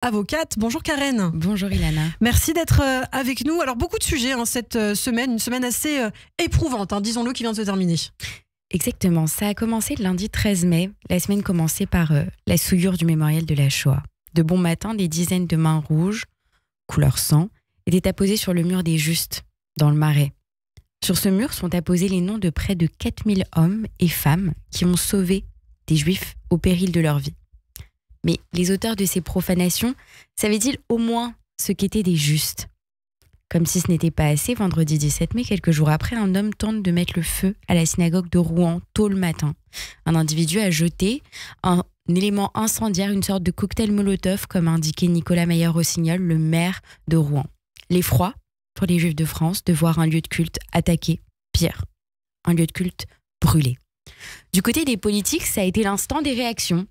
avocate. Bonjour Karen. Bonjour Ilana. Merci d'être avec nous. Alors beaucoup de sujets cette semaine, une semaine assez éprouvante, disons-le, qui vient de se terminer. Exactement, ça a commencé le lundi 13 mai. La semaine commençait par la souillure du mémorial de la Shoah. De bon matin, des dizaines de mains rouges, couleur sang, étaient apposées sur le mur des Justes, dans le Marais. Sur ce mur sont apposés les noms de près de 4000 hommes et femmes qui ont sauvé des Juifs au péril de leur vie. Mais les auteurs de ces profanations savaient-ils au moins ce qu'étaient des Justes ? Comme si ce n'était pas assez, vendredi 17 mai, quelques jours après, un homme tente de mettre le feu à la synagogue de Rouen tôt le matin. Un individu a jeté un élément incendiaire, une sorte de cocktail Molotov, comme a indiqué Nicolas Mayer-Rossignol, le maire de Rouen. L'effroi pour les Juifs de France de voir un lieu de culte attaqué, pire, un lieu de culte brûlé. Du côté des politiques, ça a été l'instant des réactions.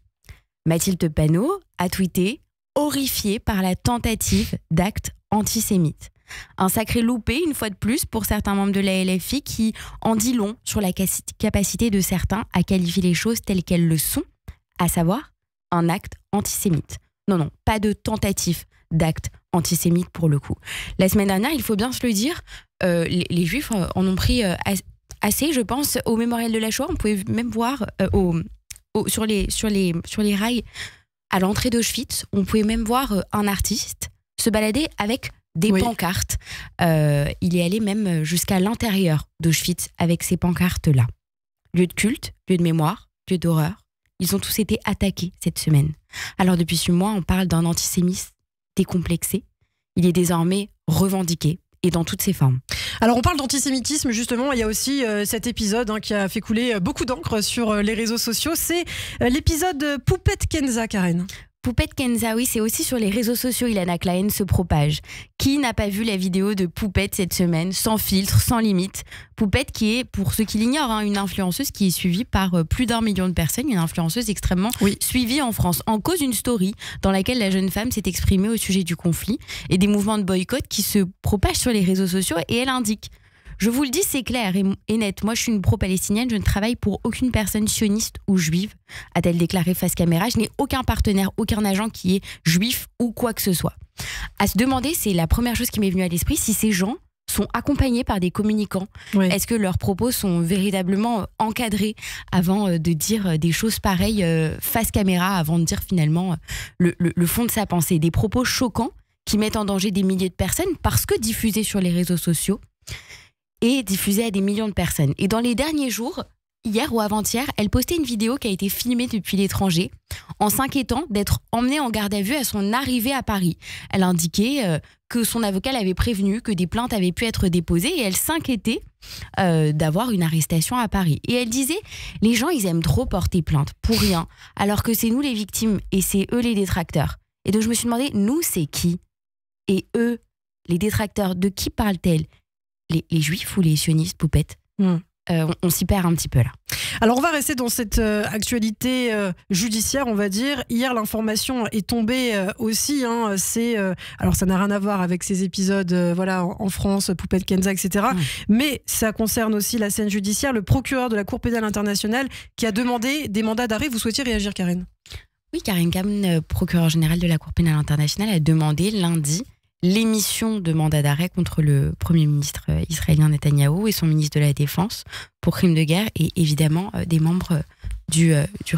Mathilde Panot a tweeté « horrifiée par la tentative d'acte antisémite ». Un sacré loupé, une fois de plus, pour certains membres de la LFI qui en dit long sur la capacité de certains à qualifier les choses telles qu'elles le sont, à savoir un acte antisémite. Non, pas de tentative d'acte antisémite pour le coup. La semaine dernière, il faut bien se le dire, les Juifs en ont pris assez, je pense, au mémorial de la Shoah. On pouvait même voir sur les rails à l'entrée d'Auschwitz, on pouvait même voir un artiste se balader avec des pancartes. Il est allé même jusqu'à l'intérieur d'Auschwitz avec ces pancartes-là. Lieu de culte, lieu de mémoire, lieu d'horreur. Ils ont tous été attaqués cette semaine. Alors depuis 6 mois, on parle d'un antisémitisme décomplexé. Il est désormais revendiqué et dans toutes ses formes. Alors on parle d'antisémitisme justement, il y a aussi cet épisode qui a fait couler beaucoup d'encre sur les réseaux sociaux. C'est l'épisode Poupette Kenza, Karen. Poupette Kenza, oui, c'est aussi sur les réseaux sociaux, Ilana, que la haine se propage. Qui n'a pas vu la vidéo de Poupette cette semaine, sans filtre, sans limite ? Poupette qui est, pour ceux qui l'ignorent, une influenceuse qui est suivie par plus d'1 million de personnes, une influenceuse extrêmement suivie en France. En cause d'une story dans laquelle la jeune femme s'est exprimée au sujet du conflit et des mouvements de boycott qui se propagent sur les réseaux sociaux, et elle indique: je vous le dis, c'est clair et net. Moi, je suis une pro-palestinienne. Je ne travaille pour aucune personne sioniste ou juive, a-t-elle déclaré face caméra. Je n'ai aucun partenaire, aucun agent qui est juif ou quoi que ce soit. À se demander, c'est la première chose qui m'est venue à l'esprit, si ces gens sont accompagnés par des communicants. Est-ce que leurs propos sont véritablement encadrés avant de dire des choses pareilles face caméra, avant de dire finalement le fond de sa pensée. Des propos choquants qui mettent en danger des milliers de personnes parce que diffusés sur les réseaux sociaux et diffusée à des millions de personnes. Et dans les derniers jours, hier ou avant-hier, elle postait une vidéo qui a été filmée depuis l'étranger en s'inquiétant d'être emmenée en garde à vue à son arrivée à Paris. Elle indiquait que son avocat l'avait prévenu, que des plaintes avaient pu être déposées et elle s'inquiétait d'avoir une arrestation à Paris. Et elle disait, les gens, ils aiment trop porter plainte pour rien, alors que c'est nous les victimes et c'est eux les détracteurs. Et donc je me suis demandé, nous, c'est qui ? Et eux, les détracteurs, de qui parle-t-elle ? Les juifs ou les sionistes, Poupette ? On s'y perd un petit peu là. Alors on va rester dans cette actualité judiciaire, on va dire. Hier, l'information est tombée aussi. Alors ça n'a rien à voir avec ces épisodes en France, Poupette Kenza, etc. Mais ça concerne aussi la scène judiciaire. Le procureur de la Cour pénale internationale qui a demandé des mandats d'arrêt. Vous souhaitiez réagir, Karen ? Oui, Karim Khan, procureur général de la Cour pénale internationale, a demandé lundi l'émission de mandat d'arrêt contre le Premier ministre israélien Netanyahou et son ministre de la Défense pour crimes de guerre et évidemment des membres du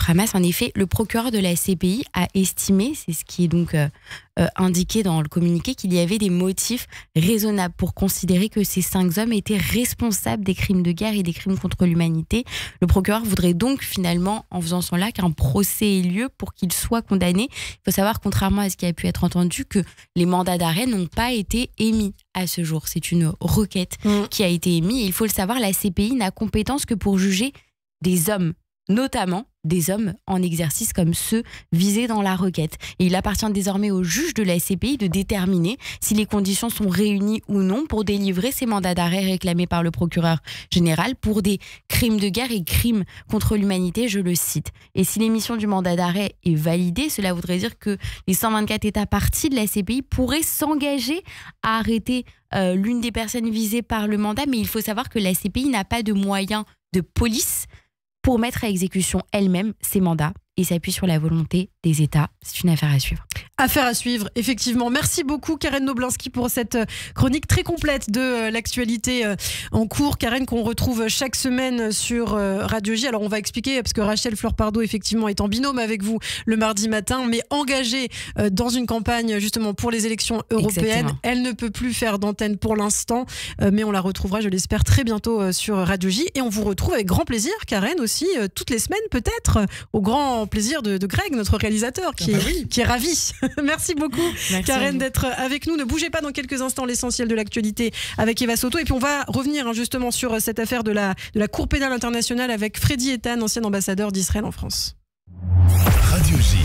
Hamas. En effet, le procureur de la CPI a estimé, c'est ce qui est donc indiqué dans le communiqué, qu'il y avait des motifs raisonnables pour considérer que ces 5 hommes étaient responsables des crimes de guerre et des crimes contre l'humanité. Le procureur voudrait donc finalement, en faisant son là, qu'un procès ait lieu pour qu'il soit condamné. Il faut savoir, contrairement à ce qui a pu être entendu, que les mandats d'arrêt n'ont pas été émis à ce jour. C'est une requête qui a été émise. Et il faut le savoir, la CPI n'a compétence que pour juger des hommes, notamment des hommes en exercice comme ceux visés dans la requête. Et il appartient désormais au juge de la CPI de déterminer si les conditions sont réunies ou non pour délivrer ces mandats d'arrêt réclamés par le procureur général pour des crimes de guerre et crimes contre l'humanité, je le cite. Et si l'émission du mandat d'arrêt est validée, cela voudrait dire que les 124 États parties de la CPI pourraient s'engager à arrêter l'une des personnes visées par le mandat, mais il faut savoir que la CPI n'a pas de moyens de police pour mettre à exécution elle-même ses mandats et s'appuie sur la volonté des États. C'est une affaire à suivre. Affaire à suivre, effectivement. Merci beaucoup Karen Noblinski pour cette chronique très complète de l'actualité en cours. Karen, qu'on retrouve chaque semaine sur Radio J. Alors on va expliquer, parce que Rachel Fleur-Pardo effectivement est en binôme avec vous le mardi matin, mais engagée dans une campagne justement pour les élections européennes. Exactement. Elle ne peut plus faire d'antenne pour l'instant, mais on la retrouvera, je l'espère, très bientôt sur Radio J. Et on vous retrouve avec grand plaisir, Karen, aussi, toutes les semaines peut-être, au grand plaisir de Greg, notre réalisateur, qui est ravi. Merci beaucoup. Merci Karen d'être avec nous. Ne bougez pas, dans quelques instants, l'essentiel de l'actualité avec Eva Soto. Et puis on va revenir justement sur cette affaire de la Cour pénale internationale avec Freddy Ethan, ancien ambassadeur d'Israël en France. Radio J.